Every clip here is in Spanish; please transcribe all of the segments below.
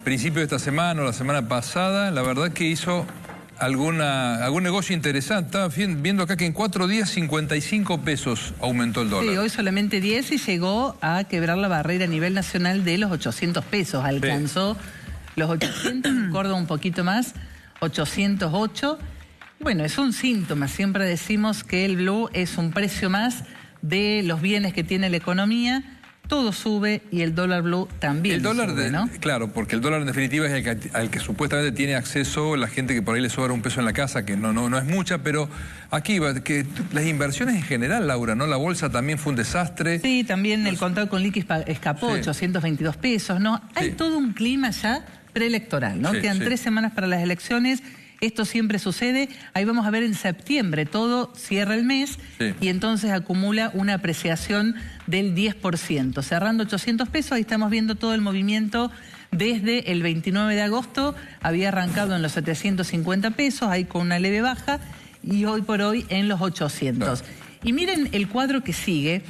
Principio de esta semana o la semana pasada, la verdad que hizo algún negocio interesante. Estaba viendo acá que en 4 días 55 pesos aumentó el dólar. Sí, hoy solamente 10 y llegó a quebrar la barrera a nivel nacional de los 800 pesos. Alcanzó los 800, en Córdoba un poquito más, 808. Bueno, es un síntoma. Siempre decimos que el blue es un precio más de los bienes que tiene la economía. Todo sube y el dólar blue también el dólar sube, ¿no? Claro, porque el dólar en definitiva es al que supuestamente tiene acceso la gente que por ahí le sobra un peso en la casa, que no es mucha, pero aquí va, que las inversiones en general, Laura, ¿no? La bolsa también fue un desastre. Sí, también el contado con liqui escapó, sí. 822 pesos, ¿no? Hay todo un clima ya preelectoral, ¿no? Quedan 3 semanas para las elecciones. Esto siempre sucede. Ahí vamos a ver en septiembre, todo cierra el mes y entonces acumula una apreciación del 10%. Cerrando 800 pesos, ahí estamos viendo todo el movimiento desde el 29 de agosto. Había arrancado en los 750 pesos, ahí con una leve baja, y hoy por hoy en los 800. Y miren el cuadro que sigue.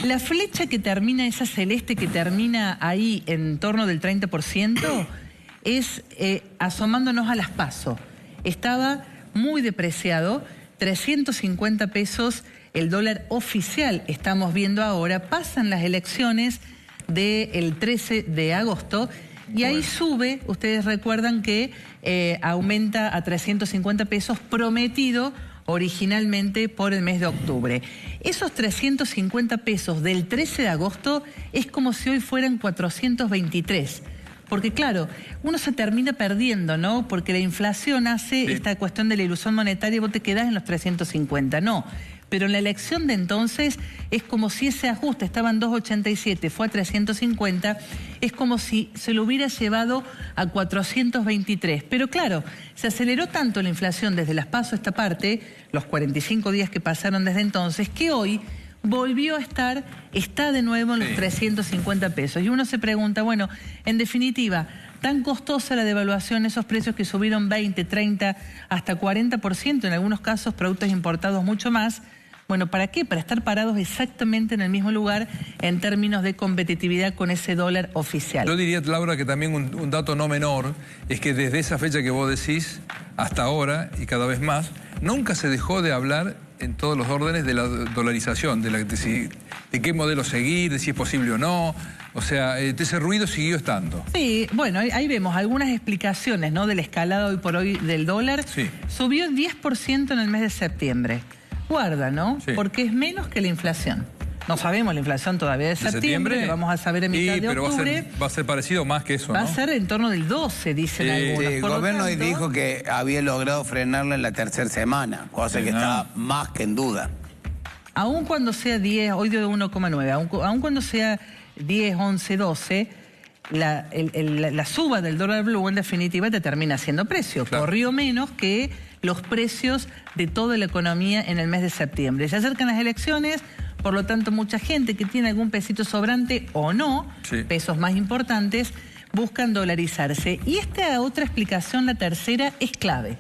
La flecha que termina, esa celeste que termina ahí en torno del 30%, es asomándonos a las PASO. Estaba muy depreciado, 350 pesos el dólar oficial, estamos viendo ahora. Pasan las elecciones del 13 de agosto y ahí sube. Ustedes recuerdan que aumenta a 350 pesos prometido originalmente por el mes de octubre. Esos 350 pesos del 13 de agosto es como si hoy fueran 423. Porque claro, uno se termina perdiendo, ¿no? Porque la inflación hace esta cuestión de la ilusión monetaria y vos te quedás en los 350, no. Pero en la elección de entonces es como si ese ajuste estaba en 287, fue a 350, es como si se lo hubiera llevado a 423. Pero claro, se aceleró tanto la inflación desde las PASO a esta parte, los 45 días que pasaron desde entonces, que hoy volvió a estar, está de nuevo en los 350 pesos. Y uno se pregunta, bueno, en definitiva, tan costosa la devaluación, esos precios que subieron 20, 30, hasta 40%, en algunos casos productos importados mucho más. Bueno, ¿para qué? Para estar parados exactamente en el mismo lugar en términos de competitividad con ese dólar oficial. Yo diría, Laura, que también un dato no menor es que desde esa fecha que vos decís hasta ahora, y cada vez más, nunca se dejó de hablar en todos los órdenes de la dolarización, de qué modelo seguir, de si es posible o no. O sea, ese ruido siguió estando. Sí, bueno, ahí vemos algunas explicaciones, ¿no? De la escalada hoy por hoy del dólar. Subió 10% en el mes de septiembre. Guarda, ¿no? Porque es menos que la inflación. No sabemos la inflación todavía de septiembre, lo vamos a saber en mitad de octubre. Va a ser parecido más que eso, ¿no? Va a ser en torno del 12, dicen algunos. El gobierno dijo que había logrado frenarla en la tercera semana, cosa que está más que en duda. Aún cuando sea 10, hoy dio 1,9, aún cuando sea 10, 11, 12, la suba del dólar blue en definitiva te termina siendo precio. Corrió menos que los precios de toda la economía en el mes de septiembre. Se acercan las elecciones, por lo tanto mucha gente que tiene algún pesito sobrante o no, pesos más importantes, buscan dolarizarse. Y esta otra explicación, la tercera, es clave.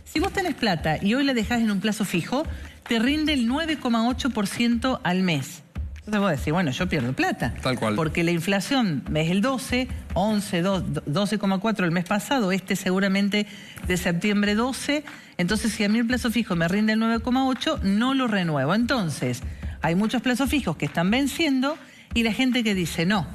Si vos tenés plata y hoy la dejás en un plazo fijo, te rinde el 9,8% al mes. Entonces vos decís, bueno, yo pierdo plata. Tal cual. Porque la inflación es el 12, 11, 12,4 el mes pasado, seguramente de septiembre 12. Entonces, si a mí el plazo fijo me rinde el 9,8, no lo renuevo. Entonces, hay muchos plazos fijos que están venciendo y la gente que dice, no,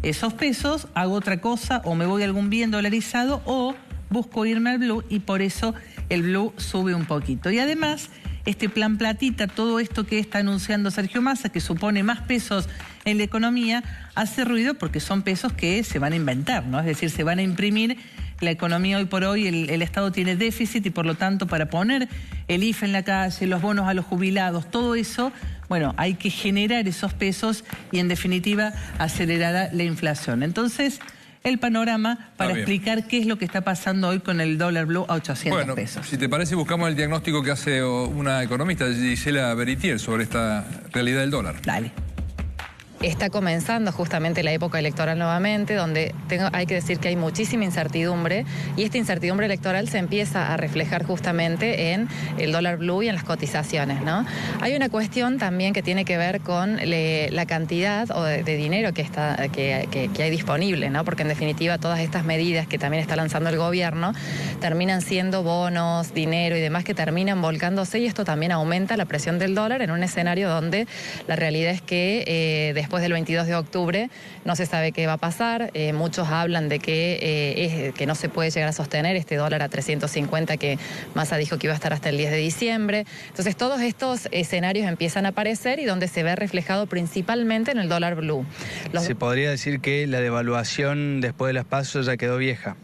esos pesos, hago otra cosa, o me voy a algún bien dolarizado, o busco irme al blue, y por eso el blue sube un poquito. Y además, este plan platita, todo esto que está anunciando Sergio Massa, que supone más pesos en la economía, hace ruido porque son pesos que se van a inventar, ¿no? Es decir, se van a imprimir. La economía hoy por hoy, el Estado tiene déficit y por lo tanto para poner el IFE en la calle, los bonos a los jubilados, todo eso, bueno, hay que generar esos pesos y en definitiva acelerará la inflación. Entonces, el panorama para explicar qué es lo que está pasando hoy con el dólar blue a 800 pesos. Si te parece, buscamos el diagnóstico que hace una economista, Gisela Beritier, sobre esta realidad del dólar. Dale. Está comenzando justamente la época electoral nuevamente, donde hay que decir que hay muchísima incertidumbre, y esta incertidumbre electoral se empieza a reflejar justamente en el dólar blue y en las cotizaciones, ¿no? Hay una cuestión también que tiene que ver con la cantidad de dinero que hay disponible, ¿no? Porque en definitiva todas estas medidas que también está lanzando el gobierno terminan siendo bonos, dinero y demás que terminan volcándose, y esto también aumenta la presión del dólar en un escenario donde la realidad es que después del 22 de octubre no se sabe qué va a pasar. Muchos hablan de que no se puede llegar a sostener este dólar a 350 que Massa dijo que iba a estar hasta el 10 de diciembre. Entonces todos estos escenarios empiezan a aparecer y donde se ve reflejado principalmente en el dólar blue. Se podría decir que la devaluación después de las PASO ya quedó vieja.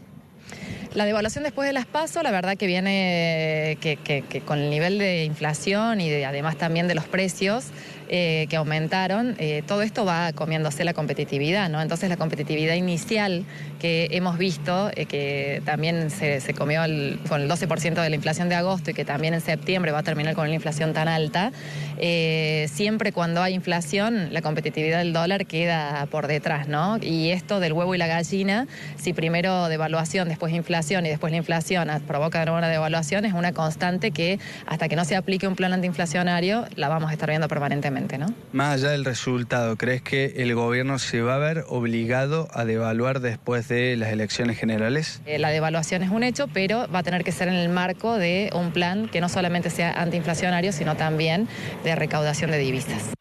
La devaluación después de las PASO, la verdad que viene que con el nivel de inflación y además también de los precios que aumentaron, todo esto va comiéndose la competitividad, ¿no? Entonces la competitividad inicial que hemos visto, que también se comió con el 12% de la inflación de agosto y que también en septiembre va a terminar con una inflación tan alta, siempre cuando hay inflación la competitividad del dólar queda por detrás, ¿no? Y esto del huevo y la gallina, si primero devaluación, después inflación y después la inflación provoca de nuevo una devaluación, es una constante que hasta que no se aplique un plan antiinflacionario la vamos a estar viendo permanentemente, ¿no? Más allá del resultado, ¿crees que el gobierno se va a ver obligado a devaluar después de las elecciones generales? La devaluación es un hecho, pero va a tener que ser en el marco de un plan que no solamente sea antiinflacionario, sino también de recaudación de divisas.